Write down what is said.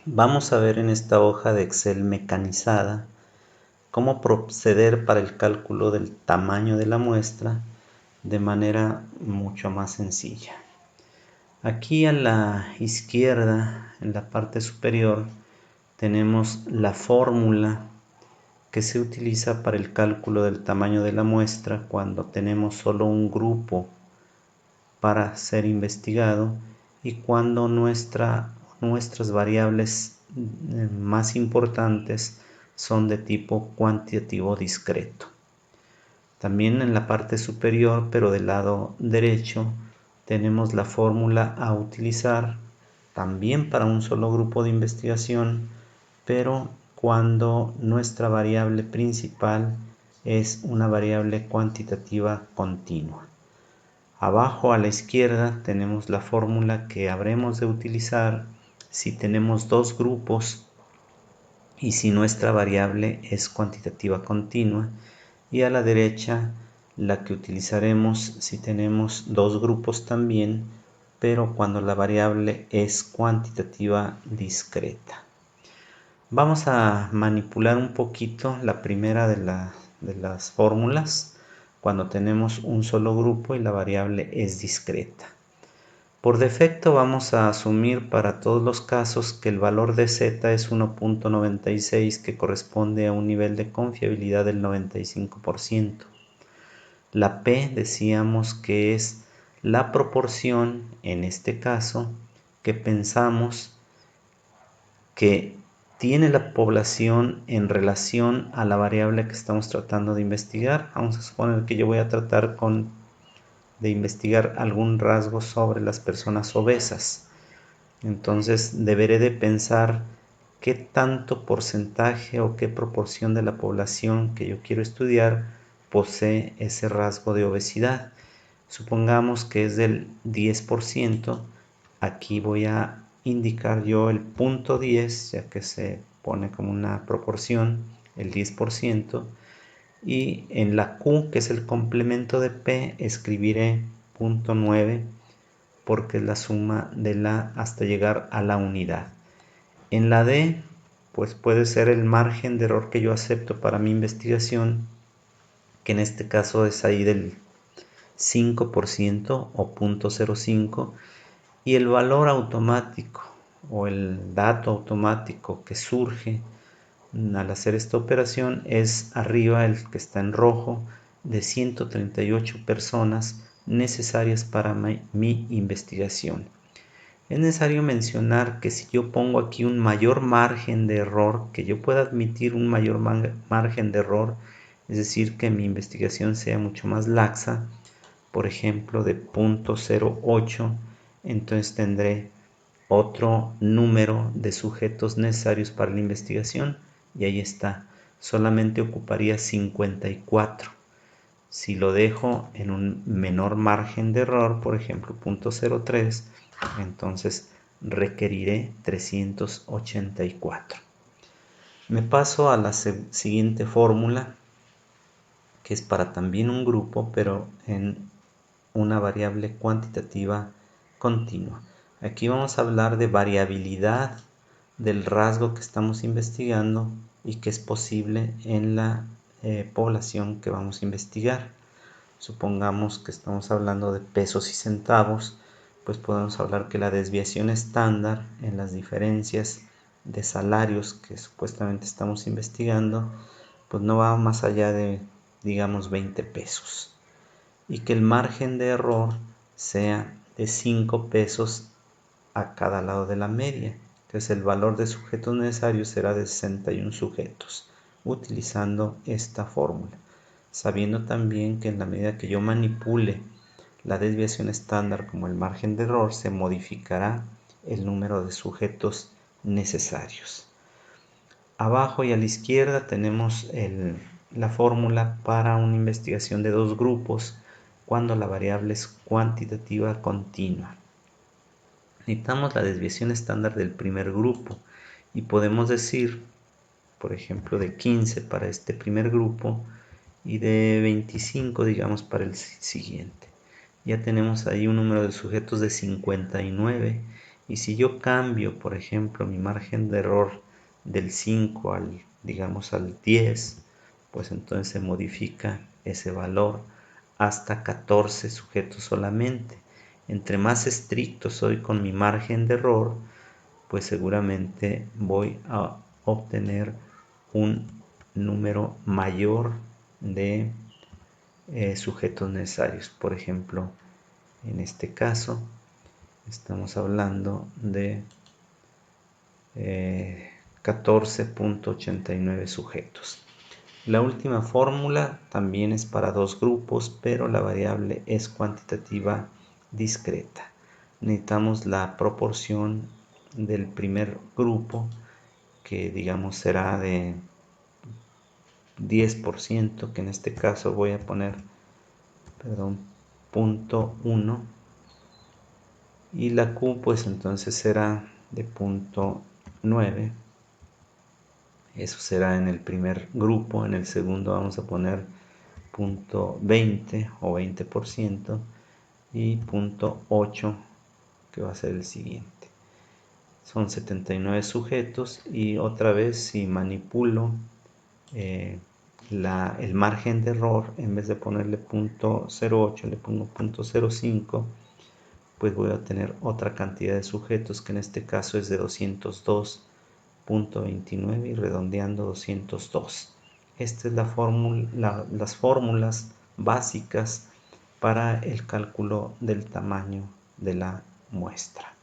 Vamos a ver en esta hoja de Excel mecanizada cómo proceder para el cálculo del tamaño de la muestra de manera mucho más sencilla. Aquí a la izquierda, en la parte superior, tenemos la fórmula que se utiliza para el cálculo del tamaño de la muestra cuando tenemos solo un grupo para ser investigado y cuando nuestras variables más importantes son de tipo cuantitativo discreto. También en la parte superior, pero del lado derecho, tenemos la fórmula a utilizar también para un solo grupo de investigación, pero cuando nuestra variable principal es una variable cuantitativa continua. Abajo a la izquierda tenemos la fórmula que habremos de utilizar si tenemos dos grupos y si nuestra variable es cuantitativa continua, y a la derecha la que utilizaremos si tenemos dos grupos también, pero cuando la variable es cuantitativa discreta. Vamos a manipular un poquito la primera de las fórmulas cuando tenemos un solo grupo y la variable es discreta. Por defecto vamos a asumir para todos los casos que el valor de z es 1.96, que corresponde a un nivel de confiabilidad del 95%. La p decíamos que es la proporción, en este caso, que pensamos que tiene la población en relación a la variable que estamos tratando de investigar. Vamos a suponer que yo voy a tratar de investigar algún rasgo sobre las personas obesas. Entonces deberé de pensar qué tanto porcentaje o qué proporción de la población que yo quiero estudiar posee ese rasgo de obesidad. Supongamos que es del 10%. Aquí voy a indicar yo el punto 10, ya que se pone como una proporción, el 10%. Y en la Q, que es el complemento de P, escribiré punto 9, porque es la suma de la hasta llegar a la unidad. En la D, pues puede ser el margen de error que yo acepto para mi investigación, que en este caso es ahí del 5% o 0.05, y el valor automático o el dato automático que surge al hacer esta operación es arriba, el que está en rojo, de 138 personas necesarias para mi investigación. Es necesario mencionar que si yo pongo aquí un mayor margen de error, que yo pueda admitir un mayor margen de error, es decir, que mi investigación sea mucho más laxa, por ejemplo de 0.08, entonces tendré otro número de sujetos necesarios para la investigación, y ahí está, solamente ocuparía 54. Si lo dejo en un menor margen de error, por ejemplo 0.03, entonces requeriré 384. Me paso a la siguiente fórmula, que es para también un grupo, pero en una variable cuantitativa continua. Aquí vamos a hablar de variabilidad del rasgo que estamos investigando y que es posible en la población que vamos a investigar. Supongamos que estamos hablando de pesos y centavos, pues podemos hablar que la desviación estándar en las diferencias de salarios que supuestamente estamos investigando, pues no va más allá de, digamos, 20 pesos. Y que el margen de error sea de 5 pesos a cada lado de la media. Entonces el valor de sujetos necesarios será de 61 sujetos, utilizando esta fórmula, sabiendo también que en la medida que yo manipule la desviación estándar como el margen de error, se modificará el número de sujetos necesarios. Abajo y a la izquierda tenemos la fórmula para una investigación de dos grupos cuando la variable es cuantitativa continua. Necesitamos la desviación estándar del primer grupo y podemos decir, por ejemplo, de 15 para este primer grupo y de 25, digamos, para el siguiente. Ya tenemos ahí un número de sujetos de 59 Y si yo cambio, por ejemplo, mi margen de error del 5 al, digamos, al 10, pues entonces se modifica ese valor hasta 14 sujetos solamente. Entre más estricto soy con mi margen de error, pues seguramente voy a obtener un número mayor de sujetos necesarios. Por ejemplo, en este caso estamos hablando de 14.89 sujetos. La última fórmula también es para dos grupos, pero la variable es cuantitativa discreta. Necesitamos la proporción del primer grupo, que digamos será de 10%, que en este caso voy a poner, perdón, 0.1, y la Q pues entonces será de 0.9. Eso será en el primer grupo. En el segundo vamos a poner 0.20 o 20% y 0.8, que va a ser el siguiente. Son 79 sujetos, y otra vez si manipulo el margen de error, en vez de ponerle 0.08 le pongo 0.05, pues voy a tener otra cantidad de sujetos, que en este caso es de 202.29 y redondeando 202. Esta es las fórmulas básicas para el cálculo del tamaño de la muestra.